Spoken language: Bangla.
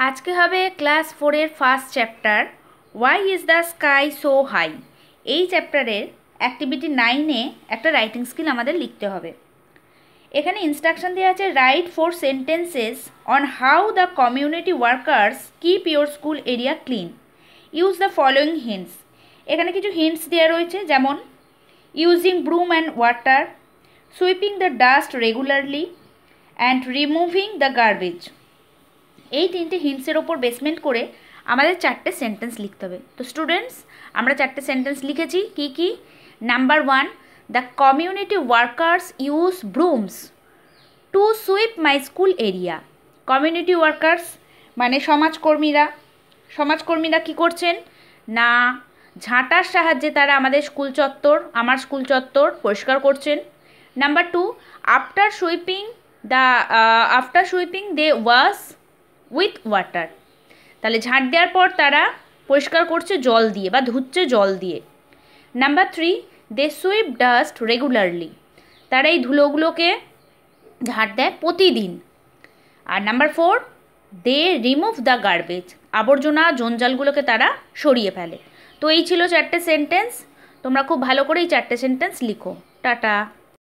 আজকে হবে ক্লাস 4-এর first chapter why is the sky so high. এই চ্যাপ্টারের অ্যাক্টিভিটি 9-এ একটা রাইটিং স্কিল আমাদের লিখতে হবে। এখানে ইনস্ট্রাকশন দেওয়া আছে write 4 sentences on how the community workers keep your school area clean. Use the following hints. এখানে কিছু হিন্টস দেওয়া রয়েছে, যেমন using broom and water, sweeping the dust regularly and removing the garbage. এই তিনটে হিন্টসের ওপর বেসমেন্ট করে আমাদের 4টে সেন্টেন্স লিখতে হবে। তো স্টুডেন্টস, আমরা 4টে সেন্টেন্স লিখেছি। কি কি? Number 1, the community workers use brooms to sweep my school area. Community workers মানে সমাজকর্মীরা কি করছেন না, ঝাঁটার সাহায্যে তারা আমাদের আমার স্কুল চত্বর পরিষ্কার করছেন। Number 2, after sweeping they wash with water. তাহলে ঝাঁট দেওয়ার পর তারা পরিষ্কার করছে জল দিয়ে বা ধুচ্ছে জল দিয়ে। Number 3, they sweep dust regularly. তারা এই ধুলোগুলোকে ঝাঁট দেয় প্রতিদিন। আর number 4, they remove the garbage. আবর্জনা জঞ্জালগুলোকে তারা সরিয়ে ফেলে। তো এই ছিল 4টে সেন্টেন্স। তোমরা খুব ভালো করে এই 4টে সেন্টেন্স লিখো। টাটা।